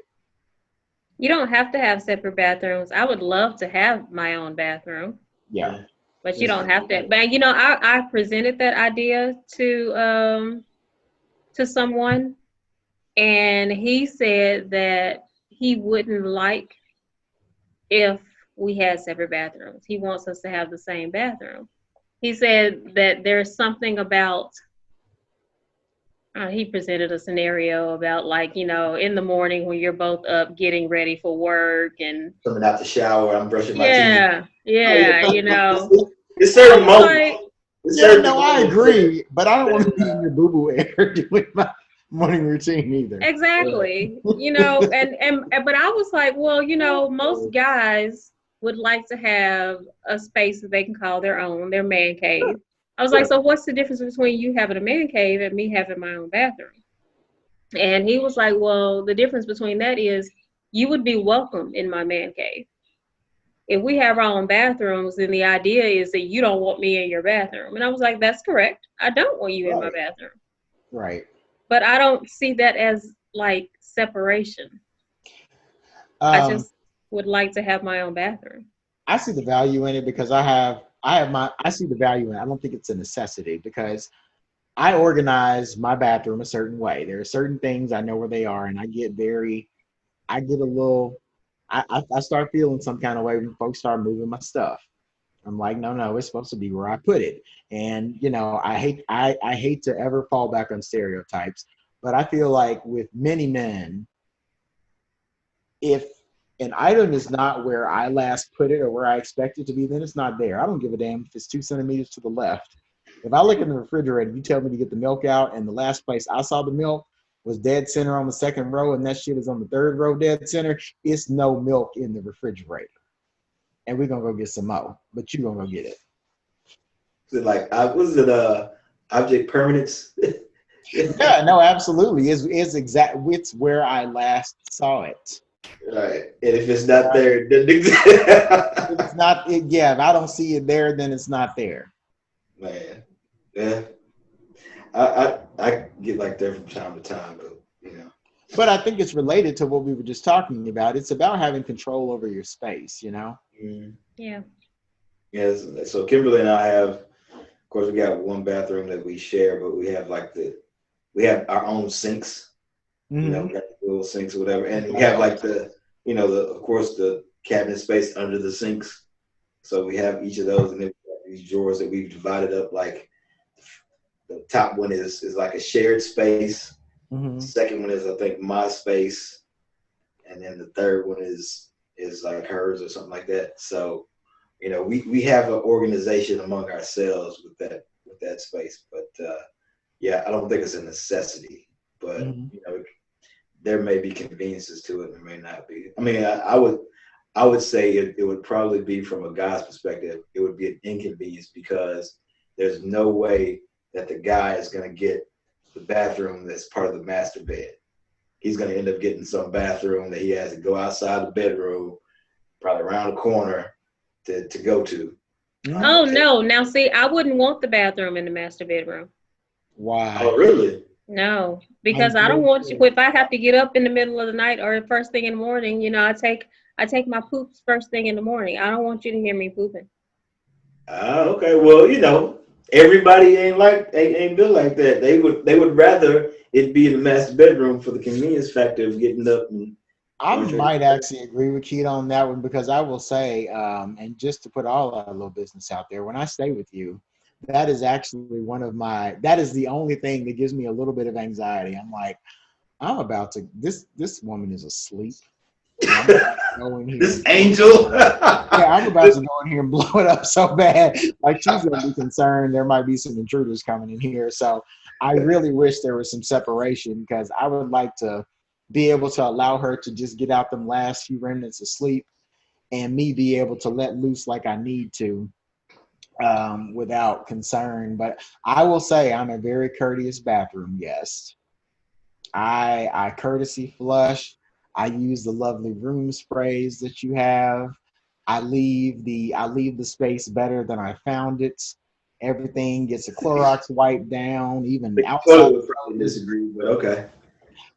You don't have to have separate bathrooms. I would love to have my own bathroom, Yeah. but you don't have to. But I presented that idea to someone, and he said that he wouldn't like if we had separate bathrooms. He wants us to have the same bathroom. He said that there's something about he presented a scenario about like, in the morning when you're both up getting ready for work and Coming out the shower, I'm brushing my teeth. Yeah, It's certain moments. like, I agree, but I don't want to be in your boo-boo air doing my morning routine either. exactly. But I was like, well, most guys would like to have a space that they can call their own, their man cave. I was like, so what's the difference between you having a man cave and me having my own bathroom? And he was like, well, the difference between that is you would be welcome in my man cave. If we have our own bathrooms, then the idea is that you don't want me in your bathroom. And I was like, that's correct. I don't want you in my bathroom. Right. But I don't see that as like separation. I just would like to have my own bathroom. I see the value in it because I see the value in it. I don't think it's a necessity because I organize my bathroom a certain way. There are certain things I know where they are, and I start feeling some kind of way when folks start moving my stuff. I'm like, no, it's supposed to be where I put it. And I hate to ever fall back on stereotypes, but I feel like with many men, if an item is not where I last put it or where I expect it to be, then it's not there. I don't give a damn if it's 2 centimeters to the left. If I look in the refrigerator, you tell me to get the milk out, and the last place I saw the milk was dead center on the second row, and that shit is on the third row dead center, it's no milk in the refrigerator. And we're going to go get some more, but you're going to go get it. Is it like, was it object permanence? Yeah, no, absolutely. It's where I last saw it. Right. And if it's not there, it doesn't exist. If it's not, if I don't see it there, then it's not there. Man. Yeah. I get like that from time to time, but But I think it's related to what we were just talking about. It's about having control over your space, Mm-hmm. Yeah. Yes. So Kimberly and I have, of course, we got one bathroom that we share, but we have we have our own sinks. Mm-hmm. We got the little sinks or whatever, and we have like of course the cabinet space under the sinks. So we have each of those, and then we have these drawers that we've divided up. Like the top one is like a shared space. Mm-hmm. The second one is, I think, my space, and then the third one is like hers or something like that. So, we have an organization among ourselves with that space. But I don't think it's a necessity. But there may be conveniences to it, and there may not be. I mean, I would say it would probably be, from a guy's perspective, it would be an inconvenience because there's no way that the guy is going to get the bathroom that's part of the master bed. He's going to end up getting some bathroom that he has to go outside the bedroom, probably around the corner to go to. Oh, no. Now, see, I wouldn't want the bathroom in the master bedroom. Why? Oh, really? No, because I don't want you. If I have to get up in the middle of the night or first thing in the morning, I take my poops first thing in the morning. I don't want you to hear me pooping. Okay. Well, everybody ain't built like that. They would rather it be in the master bedroom for the convenience factor of getting up. I might actually agree with Keith on that one because I will say, and just to put all our little business out there, when I stay with you, that is actually that is the only thing that gives me a little bit of anxiety. I'm like, this woman is asleep. This angel. I'm about to go in here and blow it up so bad. Like, she's going to be concerned there might be some intruders coming in here. So I really wish there was some separation because I would like to be able to allow her to just get out them last few remnants of sleep and me be able to let loose like I need to without concern. But I will say I'm a very courteous bathroom guest. I courtesy flush. I use the lovely room sprays that you have. I leave the space better than I found it. Everything gets a Clorox wipe down, even The outside. toilet would probably disagree, but okay.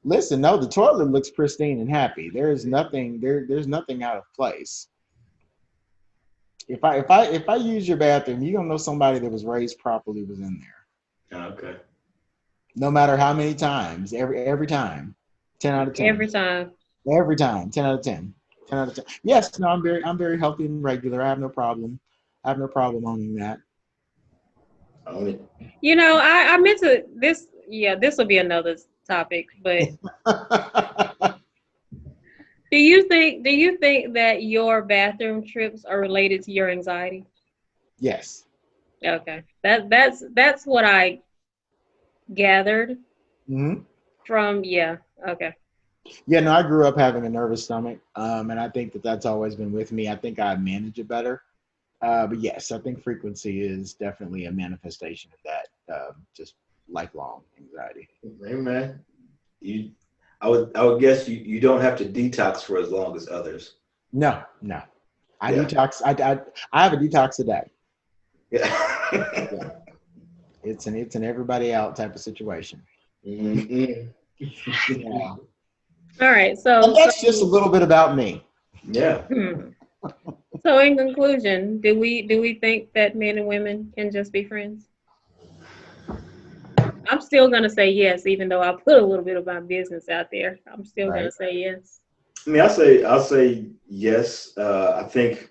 Listen, no, the toilet looks pristine and happy. There's nothing out of place. If I use your bathroom, you're gonna know somebody that was raised properly was in there. Okay. No matter how many times, every time. 10 out of 10. Every time. Every time. 10 out of 10. 10 out of 10. Yes, no, I'm very healthy and regular. I have no problem. I have no problem owning that. Own it. You know, I meant to this. Yeah, this will be another topic. But do you think that your bathroom trips are related to your anxiety? Yes. Okay, that's what I gathered Hmm. from. Yeah. Okay. Yeah, no, I grew up having a nervous stomach, and I think that that's always been with me. I think I manage it better. But yes, I think frequency is definitely a manifestation of that, just lifelong anxiety. Hey man, you. I would guess you don't have to detox for as long as others. No, no. I Yeah. detox. I have a detox a day. Yeah. Yeah. It's an everybody out type of situation. Mm-mm. Yeah. All right. And So that's just a little bit about me. Yeah. so in conclusion, do we think that men and women can just be friends? I'm still gonna say yes, even though I put a little bit of my business out there. I'm still gonna Right. say yes. I mean, I'll say yes. I think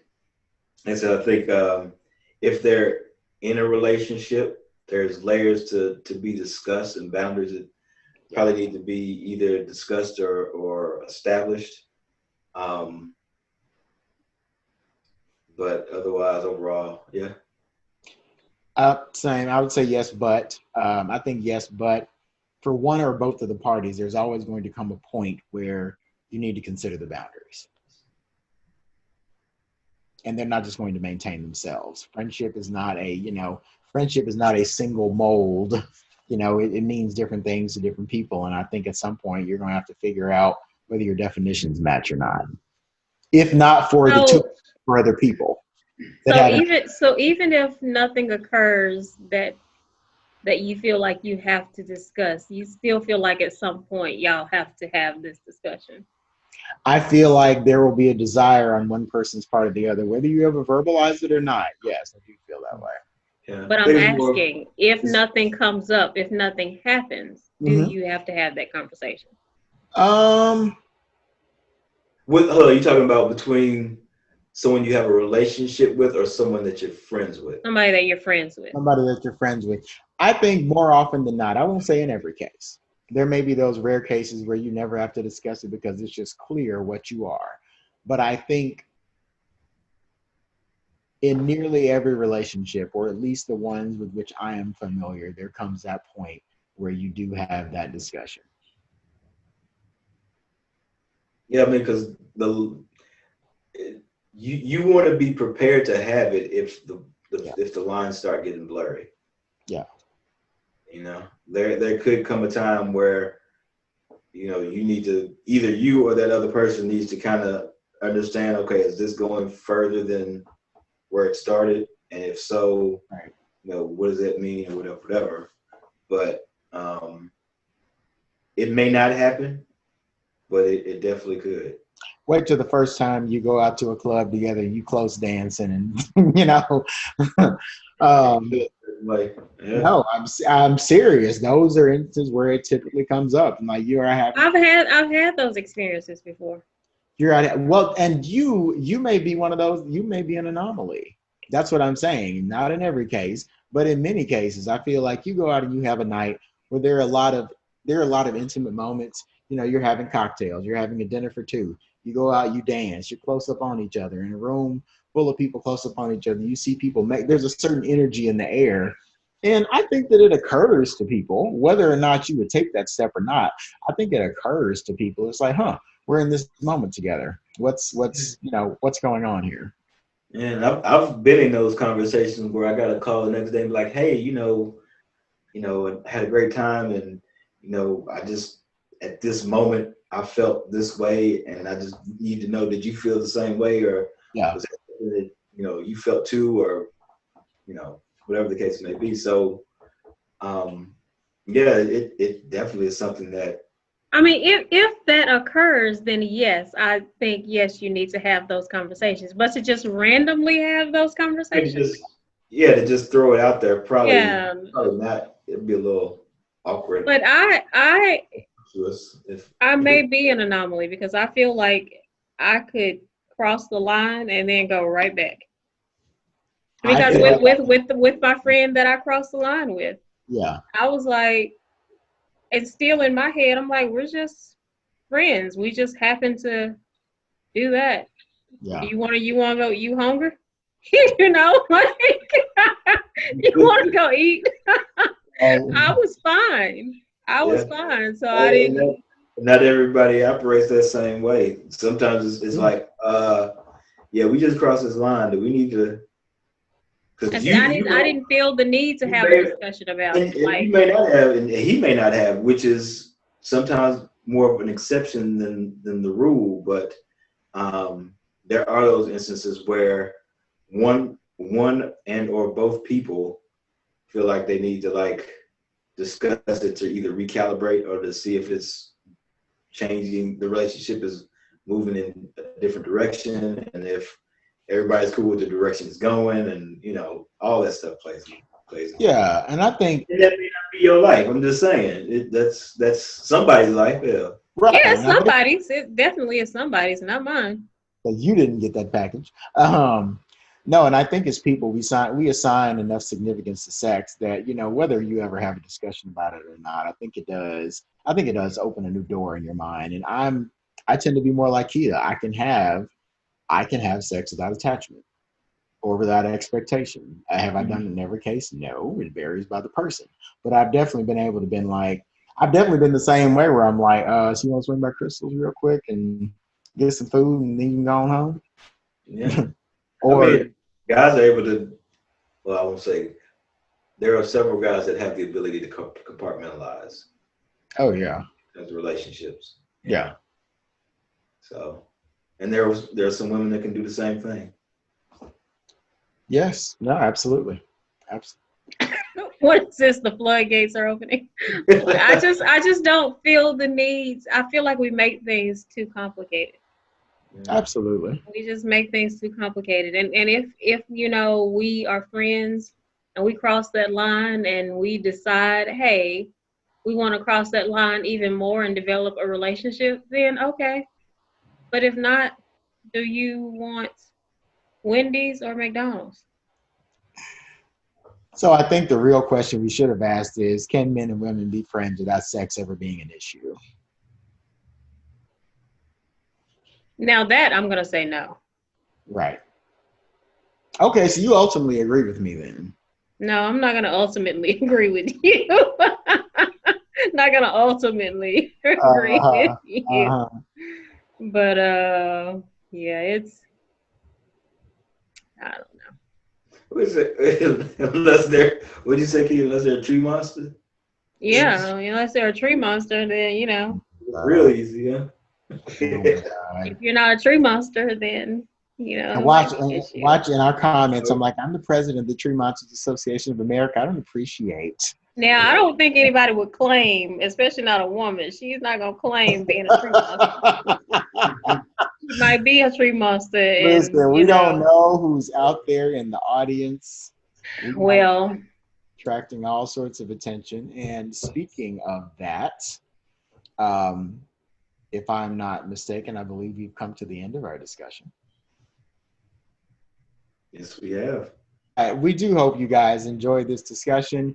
if they're in a relationship, there's layers to be discussed and boundaries that probably need to be either discussed or established. But otherwise, overall, yeah. Same. I would say yes, but I think yes, but for one or both of the parties, there's always going to come a point where you need to consider the boundaries. And they're not just going to maintain themselves. Friendship is not a single mold. It means different things to different people. And I think at some point you're going to have to figure out whether your definitions match or not. If not for the two, for other people. Even if nothing occurs that you feel like you have to discuss, you still feel like at some point y'all have to have this discussion. I feel like there will be a desire on one person's part or the other, whether you ever verbalize it or not. Yes, I do feel that way. Yeah. But I'm asking, if nothing comes up, if nothing happens, do you have to have that conversation? Hold on, you talking about between someone you have a relationship with or someone that you're friends with? Somebody that you're friends with. Somebody that you're friends with. I think more often than not, I won't say in every case. There may be those rare cases where you never have to discuss it because it's just clear what you are. But I think in nearly every relationship, or at least the ones with which I am familiar, there comes that point where you do have that discussion. Yeah, I mean, because you want to be prepared to have it if the lines start getting blurry. Yeah. There could come a time where you need to, either you or that other person needs to kind of understand, okay, is this going further than where it started? And if so, right. What does that mean or whatever. But it may not happen, but it definitely could. Wait till the first time you go out to a club together, you close dancing, and No, I'm serious. Those are instances where it typically comes up. And like I've had those experiences before. And you may be one of those. You may be an anomaly. That's what I'm saying. Not in every case, but in many cases, I feel like you go out and you have a night where there are a lot of intimate moments. You're having cocktails. You're having a dinner for two. You go out, you dance. You're close up on each other in a room full of people close up on each other. You see people there's a certain energy in the air. And I think that it occurs to people, whether or not you would take that step or not. I think it occurs to people. It's like, we're in this moment together. What's going on here? And I've been in those conversations where I got a call the next day and be like, hey, I had a great time, and at this moment I felt this way, and I just need to know, did you feel the same way, or was that something that, you know, you felt too, or, you know, whatever the case may be. So, yeah, it definitely is something that. I mean, if that occurs, then yes, I think yes, you need to have those conversations. But to just randomly have those conversations, To just throw it out there, probably not. It'd be a little awkward. But I if may be an anomaly because I feel like I could cross the line and then go right back. Because with my friend that I crossed the line with, I was like, it's still in my head. I'm like, we're just friends. We just happen to do that. Yeah. You want to go? You hungry? You know, like you want to go eat? I was fine. I was fine. So I didn't. Not everybody operates that same way. Sometimes it's like, yeah, we just crossed this line. Do we need to? I didn't feel the need to have a discussion about it. You may not have, and he may not have, which is sometimes more of an exception than the rule. But there are those instances where one and or both people feel like they need to like discuss it to either recalibrate or to see if it's changing, the relationship is moving in a different direction, and if everybody's cool with the direction it's going, and you know, all that stuff plays. Yeah, and I think that may not be your life. I'm just saying that's somebody's life. Yeah, right. Yeah, it's somebody's. It definitely is somebody's, not mine. But you didn't get that package. No, and I think as people, we assign enough significance to sex that, you know, whether you ever have a discussion about it or not, I think it does open a new door in your mind. And I tend to be more like Kia. I can have sex without attachment or without expectation. Have I done it in every case? No, it varies by the person. But I've definitely been able to I've definitely been the same way where I'm like, so you want to swing by Crystal's real quick and get some food and then you can go on home? Yeah. Or guys are able to, well, I won't say, there are several guys that have the ability to compartmentalize. Oh, yeah. As relationships. Yeah. So, and there are some women that can do the same thing. Yes. No, absolutely. What is this? The floodgates are opening. I just don't feel the needs. I feel like we make things too complicated. Absolutely. We just make things too complicated. And if you know, we are friends and we cross that line and we decide, hey, we want to cross that line even more and develop a relationship, then okay. But if not, do you want Wendy's or McDonald's? So I think the real question we should have asked is, can men and women be friends without sex ever being an issue? Now that I'm going to say no. Right. Okay, so you ultimately agree with me then. No, I'm not going to ultimately agree with you. Not going to ultimately agree with you. But yeah, it's, I don't know. What is it? Unless they're, what'd you say, Keith? Unless they're a tree monster? Yeah, unless they're a tree monster, then, you know. It's real easy, yeah. If you're not a tree monster, then, you know. And watch in our comments, I'm like, I'm the president of the Tree Monsters Association of America. I don't appreciate. Now, I don't think anybody would claim, especially not a woman, she's not going to claim being a tree monster. She might be a tree monster. Listen, we don't know who's out there in the audience. Well, attracting all sorts of attention. And speaking of that, if I'm not mistaken, I believe we've come to the end of our discussion. Yes, we have. We do hope you guys enjoyed this discussion.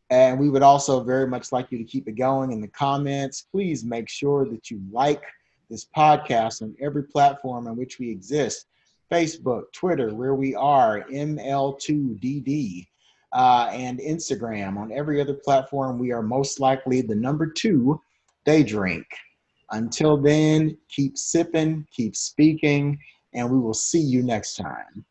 And we would also very much like you to keep it going in the comments. Please make sure that you like this podcast on every platform on which we exist. Facebook, Twitter, where we are, ML2DD, and Instagram. On every other platform, we are most likely the number 2, They Drink. Until then, keep sipping, keep speaking, and we will see you next time.